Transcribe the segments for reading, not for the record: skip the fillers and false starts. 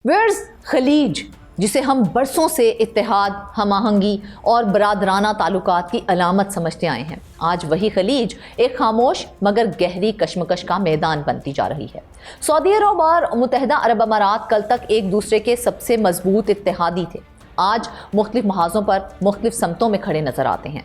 Wears خلیج، جسے ہم برسوں سے اتحاد، ہم آہنگی اور برادرانہ تعلقات کی علامت سمجھتے آئے ہیں، آج وہی خلیج ایک خاموش مگر گہری کشمکش کا میدان بنتی جا رہی ہے۔ سعودی عرب اور متحدہ عرب امارات کل تک ایک دوسرے کے سب سے مضبوط اتحادی تھے، آج مختلف محاذوں پر مختلف سمتوں میں کھڑے نظر آتے ہیں۔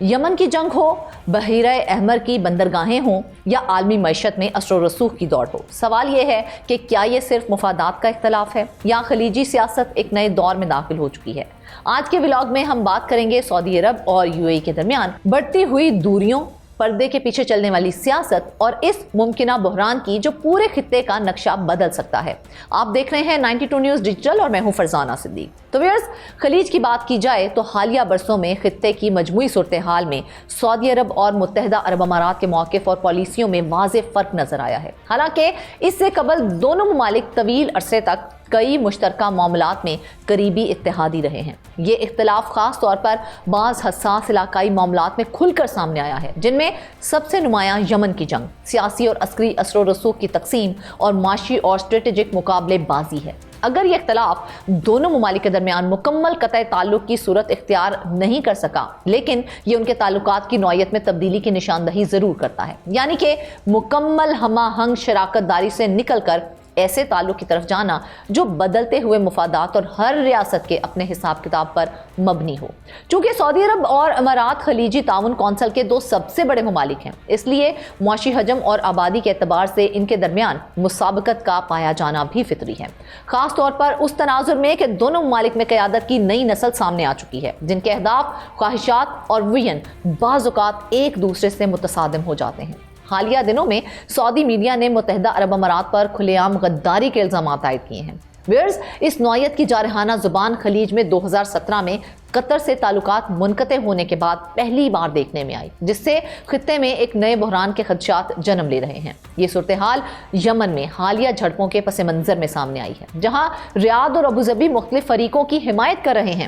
یمن کی جنگ ہو، بحیرہ احمر کی بندرگاہیں ہوں یا عالمی معیشت میں اثر و رسوخ کی دوڑ ہو، سوال یہ ہے کہ کیا یہ صرف مفادات کا اختلاف ہے یا خلیجی سیاست ایک نئے دور میں داخل ہو چکی ہے؟ آج کے ولاگ میں ہم بات کریں گے سعودی عرب اور یو اے ای کے درمیان بڑھتی ہوئی دوریوں، پردے کے پیچھے چلنے والی سیاست اور اس ممکنہ بحران کی جو پورے خطے کا نقشہ بدل سکتا ہے۔ آپ دیکھ رہے ہیں 92 نیوز ڈیجیٹل اور میں ہوں فرزانہ صدیق۔ تو ویئرز، خلیج کی بات کی جائے تو حالیہ برسوں میں خطے کی مجموعی صورتحال میں سعودی عرب اور متحدہ عرب امارات کے موقف اور پالیسیوں میں واضح فرق نظر آیا ہے۔ حالانکہ اس سے قبل دونوں ممالک طویل عرصے تک کئی مشترکہ معاملات میں قریبی اتحادی رہے ہیں۔ یہ اختلاف خاص طور پر بعض حساس علاقائی معاملات میں کھل کر سامنے آیا ہے، جن میں سب سے نمایاں یمن کی جنگ، سیاسی اور عسکری اثر و رسوخ کی تقسیم اور معاشی اور اسٹریٹجک مقابلے بازی ہے۔ اگر یہ اختلاف دونوں ممالک کے درمیان مکمل قطع تعلق کی صورت اختیار نہیں کر سکا، لیکن یہ ان کے تعلقات کی نوعیت میں تبدیلی کی نشاندہی ضرور کرتا ہے، یعنی کہ مکمل ہم آہنگ شراکت داری سے نکل کر ایسے تعلق کی طرف جانا جو بدلتے ہوئے مفادات اور ہر ریاست کے اپنے حساب کتاب پر مبنی ہو۔ چونکہ سعودی عرب اور امارات خلیجی تعاون کونسل کے دو سب سے بڑے ممالک ہیں، اس لیے معاشی حجم اور آبادی کے اعتبار سے ان کے درمیان مسابقت کا پایا جانا بھی فطری ہے، خاص طور پر اس تناظر میں کہ دونوں ممالک میں قیادت کی نئی نسل سامنے آ چکی ہے، جن کے اہداف، خواہشات اور ویژن بعض اوقات ایک دوسرے سے متصادم ہو جاتے ہیں۔ حالیہ دنوں میں سعودی میڈیا نے متحدہ عرب امارات پر کھلے عام غداری کے الزامات عائد کیے ہیں۔ ویئرز، اس نوعیت کی جارحانہ زبان خلیج میں 2017 میں قطر سے تعلقات منقطع ہونے کے بعد پہلی بار دیکھنے میں آئی، جس سے خطے میں ایک نئے بحران کے خدشات جنم لے رہے ہیں۔ یہ صورتحال یمن میں حالیہ جھڑپوں کے پس منظر میں سامنے آئی ہے، جہاں ریاض اور ابوظبی مختلف فریقوں کی حمایت کر رہے ہیں۔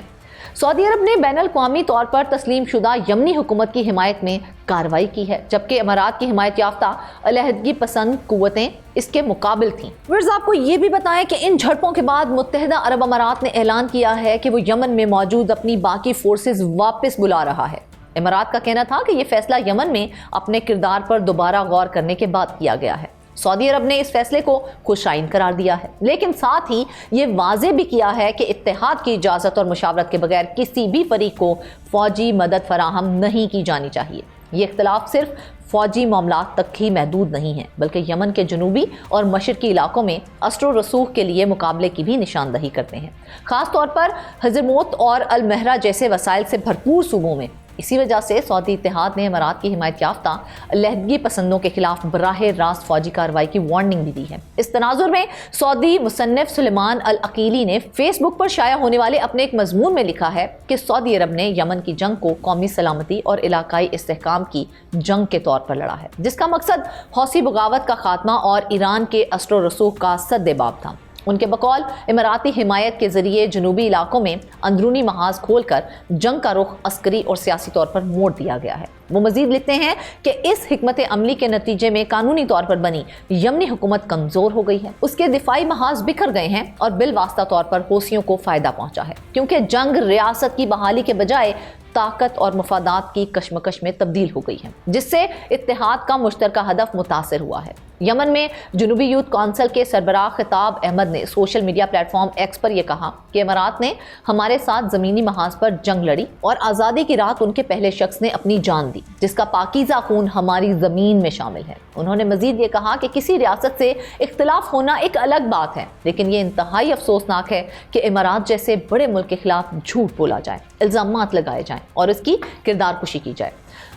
سعودی عرب نے بین الاقوامی طور پر تسلیم شدہ یمنی حکومت کی حمایت میں کارروائی کی ہے، جبکہ امارات کی حمایت یافتہ علیحدگی پسند قوتیں اس کے مقابل تھیں۔ ویئرز، آپ کو یہ بھی بتائیں کہ ان جھڑپوں کے بعد متحدہ عرب امارات نے اعلان کیا ہے کہ وہ یمن میں موجود اپنی باقی فورسز واپس بلا رہا ہے۔ امارات کا کہنا تھا کہ یہ فیصلہ یمن میں اپنے کردار پر دوبارہ غور کرنے کے بعد کیا گیا ہے۔ سعودی عرب نے اس فیصلے کو خوش آئند قرار دیا ہے، لیکن ساتھ ہی یہ واضح بھی کیا ہے کہ اتحاد کی اجازت اور مشاورت کے بغیر کسی بھی فریق کو فوجی مدد فراہم نہیں کی جانی چاہیے۔ یہ اختلاف صرف فوجی معاملات تک ہی محدود نہیں ہیں، بلکہ یمن کے جنوبی اور مشرقی علاقوں میں اثر و رسوخ کے لیے مقابلے کی بھی نشاندہی کرتے ہیں، خاص طور پر حضرموت اور المہرہ جیسے وسائل سے بھرپور صوبوں میں۔ اسی وجہ سے سعودی اتحاد نے امارات کی حمایت یافتہ علیحدگی پسندوں کے خلاف براہ راست فوجی کارروائی کی وارننگ بھی دی ہے۔ اس تناظر میں سعودی مصنف سلیمان العقیلی نے فیس بک پر شائع ہونے والے اپنے ایک مضمون میں لکھا ہے کہ سعودی عرب نے یمن کی جنگ کو قومی سلامتی اور علاقائی استحکام کی جنگ کے طور پر لڑا ہے، جس کا مقصد حوثی بغاوت کا خاتمہ اور ایران کے اثر و رسوخ کا سد باب تھا۔ ان کے بقول اماراتی حمایت کے ذریعے جنوبی علاقوں میں اندرونی محاذ کھول کر جنگ کا رخ عسکری اور سیاسی طور پر موڑ دیا گیا ہے۔ وہ مزید لکھتے ہیں کہ اس حکمت عملی کے نتیجے میں قانونی طور پر بنی یمنی حکومت کمزور ہو گئی ہے، اس کے دفاعی محاذ بکھر گئے ہیں اور بالواسطہ طور پر حوثیوں کو فائدہ پہنچا ہے، کیونکہ جنگ ریاست کی بحالی کے بجائے طاقت اور مفادات کی کشمکش میں تبدیل ہو گئی ہے، جس سے اتحاد کا مشترکہ ہدف متاثر ہوا ہے۔ یمن میں جنوبی یوتھ کونسل کے سربراہ خطاب احمد نے social media platform X پر یہ کہا کہ امارات نے ہمارے ساتھ زمینی محاذ پر جنگ لڑی اور آزادی کی رات ان کے پہلے شخص نے اپنی جان دی، جس کا پاکیزہ خون ہماری زمین میں شامل ہے۔ انہوں نے مزید یہ کہا کہ کسی ریاست سے اختلاف ہونا ایک الگ بات ہے، لیکن یہ انتہائی افسوسناک ہے کہ امارات جیسے بڑے ملک کے خلاف جھوٹ بولا جائے، الزامات لگائے جائیں اور اس کی کردار کشی کی جائے۔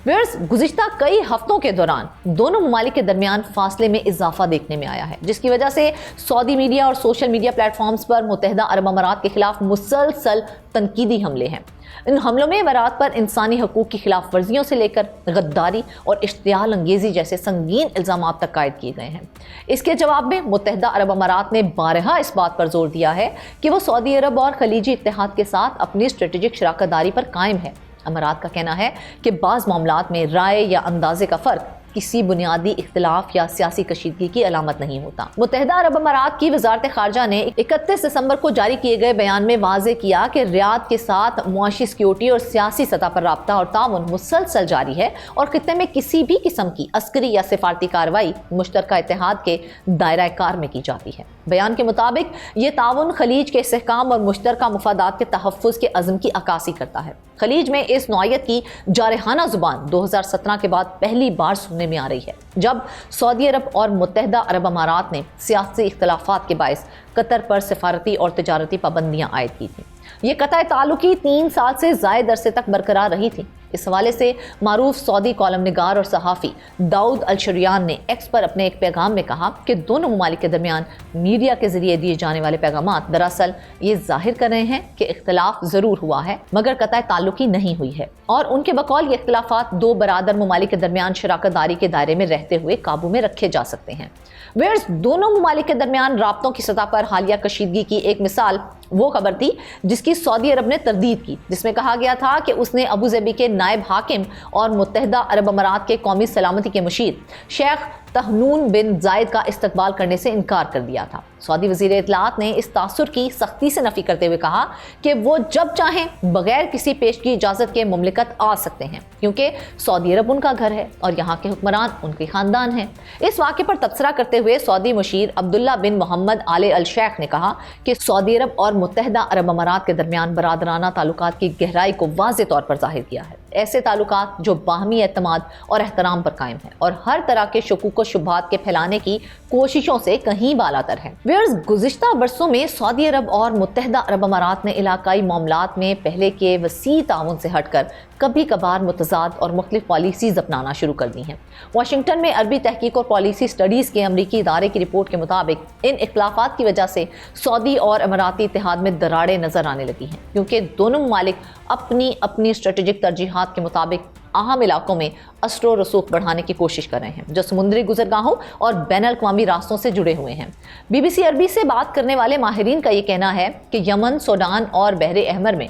ویئرز، گزشتہ کئی ہفتوں کے دوران دونوں ممالک کے درمیان فاصلے میں اضافہ دیکھنے میں آیا ہے، جس کی وجہ سے سعودی میڈیا اور سوشل میڈیا پلیٹ فارمز پر متحدہ عرب امارات کے خلاف مسلسل تنقیدی حملے ہیں۔ ان حملوں میں امارات پر انسانی حقوق کی خلاف ورزیوں سے لے کر غداری اور اشتعال انگیزی جیسے سنگین الزامات تک عائد کیے گئے ہیں۔ اس کے جواب میں متحدہ عرب امارات نے بارہا اس بات پر زور دیا ہے کہ وہ سعودی عرب اور خلیجی اتحاد کے ساتھ اپنی اسٹریٹجک شراکت داری پر قائم ہے۔ امارات کا کہنا ہے کہ بعض معاملات میں رائے یا اندازے کا فرق کسی بنیادی اختلاف یا سیاسی کشیدگی کی علامت نہیں ہوتا۔ متحدہ عرب امارات کی وزارت خارجہ نے 31 دسمبر کو جاری کیے گئے بیان میں واضح کیا کہ ریاض کے ساتھ معاشی سیکیورٹی اور سیاسی سطح پر رابطہ اور تعاون مسلسل جاری ہے اور خطے میں کسی بھی قسم کی عسکری یا سفارتی کارروائی مشترکہ اتحاد کے دائرہ کار میں کی جاتی ہے۔ بیان کے مطابق یہ تعاون خلیج کے استحکام اور مشترکہ مفادات کے تحفظ کے عزم کی عکاسی کرتا ہے۔ خلیج میں اس نوعیت کی جارحانہ زبان 2017 کے بعد پہلی بار سننے میں آ رہی ہے، جب سعودی عرب اور متحدہ عرب امارات نے سیاسی اختلافات کے باعث قطر پر سفارتی اور تجارتی پابندیاں عائد کی تھیں۔ یہ قطع تعلقی 3 سال سے زائد عرصے تک برقرار رہی تھی۔ اس حوالے سے معروف سعودی کالم نگار اور صحافی داؤد الشریان نے ایکس پر اپنے ایک پیغام میں کہا کہ دونوں ممالک کے درمیان میڈیا کے ذریعے دیے جانے والے پیغامات دراصل یہ ظاہر کر رہے ہیں کہ اختلاف ضرور ہوا ہے مگر قطع تعلقی نہیں ہوئی ہے، اور ان کے بقول یہ اختلافات 2 برادر ممالک کے درمیان شراکت داری کے دائرے میں رہتے ہوئے قابو میں رکھے جا سکتے ہیں۔ ویئرز دونوں ممالک کے درمیان رابطوں کی سطح پر حالیہ کشیدگی کی ایک مثال وہ خبر تھی جس کی سعودی عرب نے تردید کی، جس میں کہا گیا تھا کہ اس نے ابوظہبی کے نائب حاکم اور متحدہ عرب امارات کے قومی سلامتی کے مشیر شیخ تہنون بن زائد کا استقبال کرنے سے انکار کر دیا تھا۔ سعودی وزیر اطلاعات نے اس تاثر کی سختی سے نفی کرتے ہوئے کہا کہ وہ جب چاہیں بغیر کسی پیشگی اجازت کے مملکت آ سکتے ہیں، کیونکہ سعودی عرب ان کا گھر ہے اور یہاں کے حکمران ان کے خاندان ہیں۔ اس واقعے پر تبصرہ کرتے ہوئے سعودی مشیر عبداللہ بن محمد آل الشیخ نے کہا کہ سعودی عرب اور متحدہ عرب امارات کے درمیان برادرانہ تعلقات کی گہرائی کو واضح طور پر ظاہر کیا ہے۔ ایسے تعلقات جو باہمی اعتماد اور احترام پر قائم ہیں اور ہر طرح کے شکوک و شبہات کے پھیلانے کی کوششوں سے کہیں بالاتر ہیں۔ ویئرز گزشتہ برسوں میں سعودی عرب اور متحدہ عرب امارات نے علاقائی معاملات میں پہلے کے وسیع تعاون سے ہٹ کر کبھی کبھار متضاد اور مختلف پالیسیز اپنانا شروع کر دی ہیں۔ واشنگٹن میں عربی تحقیق اور پالیسی سٹڈیز کے امریکی ادارے کی رپورٹ کے مطابق ان اختلافات کی وجہ سے سعودی اور اماراتی اتحاد میں دراڑیں نظر آنے لگی ہیں، کیونکہ دونوں ممالک اپنی اسٹریٹجک ترجیحات کے مطابق اہم علاقوں میں اثر و رسوخ بڑھانے کی کوشش کر رہے ہیں جو سمندری گزرگاہوں اور بین الاقوامی راستوں سے جڑے ہوئے ہیں۔ BBC عربی سے بات کرنے والے ماہرین کا یہ کہنا ہے کہ یمن، سوڈان اور بحر احمر میں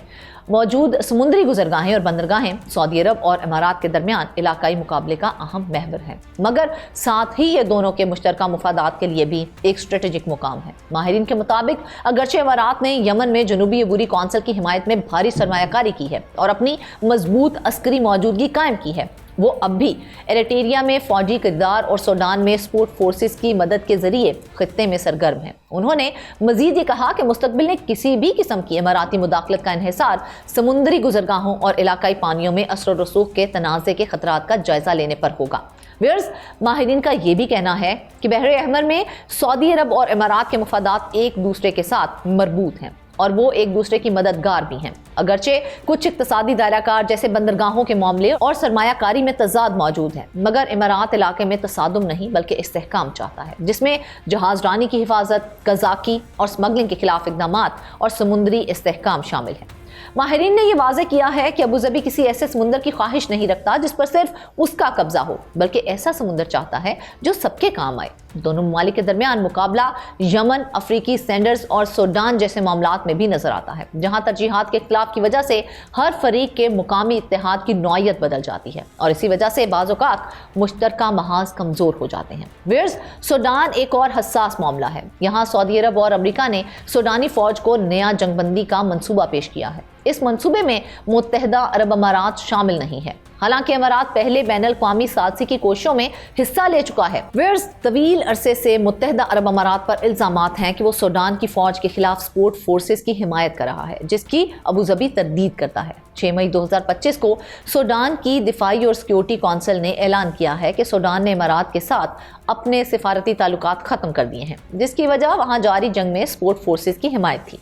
موجود سمندری گزرگاہیں اور بندرگاہیں سعودی عرب اور امارات کے درمیان علاقائی مقابلے کا اہم محور ہیں، مگر ساتھ ہی یہ دونوں کے مشترکہ مفادات کے لیے بھی ایک اسٹریٹجک مقام ہے۔ ماہرین کے مطابق اگرچہ امارات نے یمن میں جنوبی عبوری کونسل کی حمایت میں بھاری سرمایہ کاری کی ہے اور اپنی مضبوط عسکری موجودگی قائم کی ہے، وہ اب بھی ایریٹریا میں فوجی کردار اور سوڈان میں سپورٹ فورسز کی مدد کے ذریعے خطے میں سرگرم ہیں۔ انہوں نے مزید یہ کہا کہ مستقبل میں کسی بھی قسم کی اماراتی مداخلت کا انحصار سمندری گزرگاہوں اور علاقائی پانیوں میں اثر و رسوخ کے تنازع کے خطرات کا جائزہ لینے پر ہوگا۔ ویئرز ماہرین کا یہ بھی کہنا ہے کہ بحر احمر میں سعودی عرب اور امارات کے مفادات ایک دوسرے کے ساتھ مربوط ہیں اور وہ ایک دوسرے کی مددگار بھی ہیں۔ اگرچہ کچھ اقتصادی دائرہ کار جیسے بندرگاہوں کے معاملے اور سرمایہ کاری میں تضاد موجود ہے، مگر امارات علاقے میں تصادم نہیں بلکہ استحکام چاہتا ہے، جس میں جہاز رانی کی حفاظت، قزاقی اور سمگلنگ کے خلاف اقدامات اور سمندری استحکام شامل ہیں۔ ماہرین نے یہ واضح کیا ہے کہ ابوظہبی کسی ایسے سمندر کی خواہش نہیں رکھتا جس پر صرف اس کا قبضہ ہو، بلکہ ایسا سمندر چاہتا ہے جو سب کے کام آئے۔ دونوں ممالک کے درمیان مقابلہ یمن، افریقی سینڈرز اور سوڈان جیسے معاملات میں بھی نظر آتا ہے، جہاں ترجیحات کے اختلاف کی وجہ سے ہر فریق کے مقامی اتحاد کی نوعیت بدل جاتی ہے اور اسی وجہ سے بعض اوقات مشترکہ محاذ کمزور ہو جاتے ہیں۔ ویئرز سوڈان ایک اور حساس معاملہ ہے۔ یہاں سعودی عرب اور امریکہ نے سوڈانی فوج کو نیا جنگ بندی کا منصوبہ پیش کیا ہے۔ اس منصوبے میں متحدہ عرب امارات شامل نہیں ہے، حالانکہ امارات پہلے بین الاقوامی سازشی کی کوششوں میں حصہ لے چکا ہے۔ ویئرز طویل عرصے سے متحدہ عرب امارات پر الزامات ہیں کہ وہ سوڈان کی فوج کے خلاف سپورٹ فورسز کی حمایت کر رہا ہے، جس کی ابوظہبی تردید کرتا ہے۔ 6 مئی 2025 کو سوڈان کی دفاعی اور سیکیورٹی کونسل نے اعلان کیا ہے کہ سوڈان نے امارات کے ساتھ اپنے سفارتی تعلقات ختم کر دیے ہیں، جس کی وجہ وہاں جاری جنگ میں سپورٹ فورسز کی حمایت تھی۔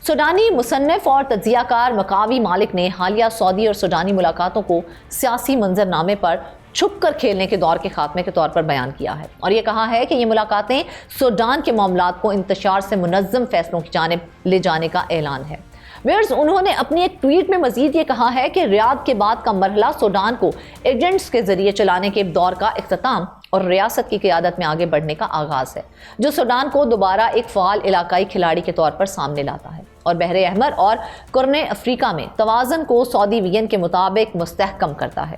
سوڈانی مصنف اور تجزیہ کار مقاوی مالک نے حالیہ سعودی اور سوڈانی ملاقاتوں کو سیاسی منظرنامے پر چھپ کر کھیلنے کے دور کے خاتمے کے طور پر بیان کیا ہے اور یہ کہا ہے کہ یہ ملاقاتیں سوڈان کے معاملات کو انتشار سے منظم فیصلوں کی جانب لے جانے کا اعلان ہے۔ ویئرز انہوں نے اپنی ایک ٹویٹ میں مزید یہ کہا ہے کہ ریاض کے بعد کا مرحلہ سوڈان کو ایجنٹس کے ذریعے چلانے کے دور کا اختتام اور ریاست کی قیادت میں آگے بڑھنے کا آغاز ہے، جو سوڈان کو دوبارہ ایک فعال علاقائی کھلاڑی کے طور پر سامنے لاتا ہے اور بحر احمر اور قرن افریقہ میں توازن کو سعودی وین کے مطابق مستحکم کرتا ہے۔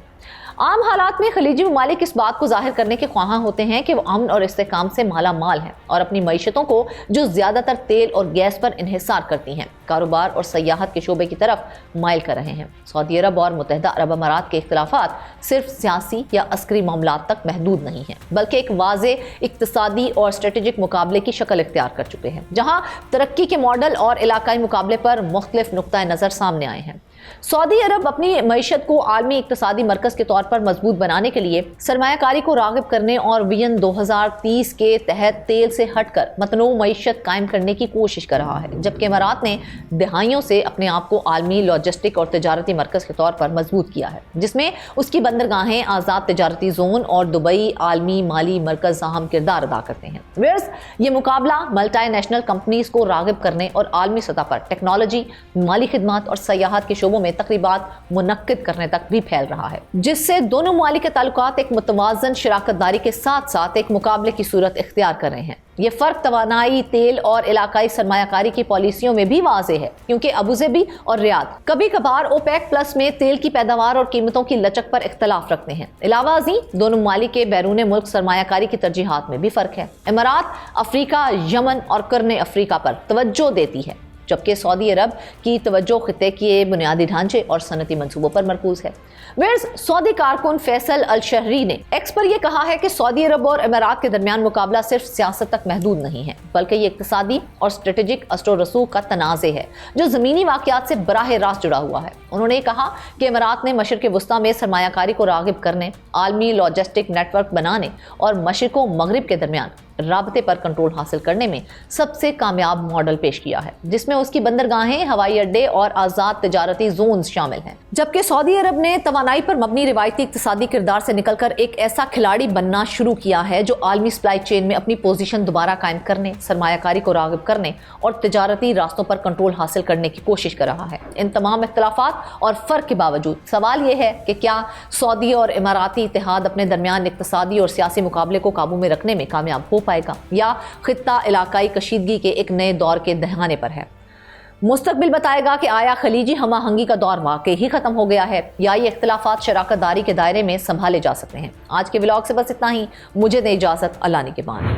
عام حالات میں خلیجی ممالک اس بات کو ظاہر کرنے کے خواہاں ہوتے ہیں کہ وہ امن اور استحکام سے مالا مال ہیں اور اپنی معیشتوں کو جو زیادہ تر تیل اور گیس پر انحصار کرتی ہیں کاروبار اور سیاحت کے شعبے کی طرف مائل کر رہے ہیں۔ سعودی عرب اور متحدہ عرب امارات کے اختلافات صرف سیاسی یا عسکری معاملات تک محدود نہیں ہیں بلکہ ایک واضح اقتصادی اور اسٹریٹجک مقابلے کی شکل اختیار کر چکے ہیں، جہاں ترقی کے ماڈل اور علاقائی مقابلے پر مختلف نقطۂ نظر سامنے آئے ہیں۔ سعودی عرب اپنی معیشت کو عالمی اقتصادی مرکز کے طور پر مضبوط بنانے کے لیے سرمایہ کاری کو راغب کرنے اور ویژن 2030 کے تحت تیل سے ہٹ کر متنوع معیشت قائم کرنے کی کوشش کر رہا ہے، جبکہ امارات نے دہائیوں سے اپنے آپ کو عالمی لاجسٹک اور تجارتی مرکز کے طور پر مضبوط کیا ہے، جس میں اس کی بندرگاہیں آزاد تجارتی زون اور دبئی عالمی مالی مرکز اہم کردار ادا کرتے ہیں۔ ویئرز یہ مقابلہ ملٹی نیشنل کمپنیز کو راغب کرنے اور عالمی سطح پر ٹیکنالوجی، مالی خدمات اور سیاحت کے شعبوں میں تقریبات منعقد کرنے تک بھی پھیل رہا ہے، جس سے دونوں ممالک کے تعلقات ایک متوازن شراکت داری کے ساتھ ساتھ ایک مقابلے کی صورت اختیار کر رہے ہیں۔ یہ فرق توانائی، تیل اور علاقائی سرمایہ کاری کی پالیسیوں میں بھی واضح ہے، کیونکہ ابوظہبی اور ریاض کبھی کبھار اوپیک پلس میں تیل کی پیداوار اور قیمتوں کی لچک پر اختلاف رکھتے ہیں۔ علاوہ ازیں دونوں ممالک کے بیرون ملک سرمایہ کاری کی ترجیحات میں بھی فرق ہے۔ امارات افریقہ، یمن اور قرن افریقہ پر توجہ دیتی ہے، جبکہ سعودی عرب کی توجہ خطے کے بنیادی ڈھانچے اور صنعتی منصوبوں پر مرکوز ہے۔ ویئرز سعودی کارکن فیصل الشہری نے ایکس پر یہ کہا ہے کہ سعودی عرب اور امارات کے درمیان مقابلہ صرف سیاست تک محدود نہیں ہے، بلکہ یہ اقتصادی اور اسٹریٹجک اثر و رسوخ کا تنازع ہے جو زمینی واقعات سے براہ راست جڑا ہوا ہے۔ انہوں نے کہا کہ امارات نے مشرق وسطیٰ میں سرمایہ کاری کو راغب کرنے، عالمی لاجسٹک نیٹ ورک بنانے اور مشرق و مغرب کے درمیان رابطے پر کنٹرول حاصل کرنے میں سب سے کامیاب ماڈل پیش کیا ہے، جس میں اس کی بندرگاہیں، ہوائی اڈے اور آزاد تجارتی زونز شامل ہیں، جبکہ سعودی عرب نے توانائی پر مبنی روایتی اقتصادی کردار سے نکل کر ایک ایسا کھلاڑی بننا شروع کیا ہے جو عالمی سپلائی چین میں اپنی پوزیشن دوبارہ قائم کرنے، سرمایہ کاری کو راغب کرنے اور تجارتی راستوں پر کنٹرول حاصل کرنے کی کوشش کر رہا ہے۔ ان تمام اختلافات اور فرق کے باوجود سوال یہ ہے کہ کیا سعودی اور اماراتی اتحاد اپنے درمیان اقتصادی اور سیاسی مقابلے کو قابو میں رکھنے میں کامیاب ہو پائے گا، یا خطہ علاقائی کشیدگی کے ایک نئے دور کے دہانے پر ہے؟ مستقبل بتائے گا کہ آیا خلیجی ہمہ آہنگی کا دور واقعی ہی ختم ہو گیا ہے یا یہ اختلافات شراکت داری کے دائرے میں سنبھالے جا سکتے ہیں۔ آج کے ولاگ سے بس اتنا ہی، مجھے دیں اجازت، اللہ نگہبان۔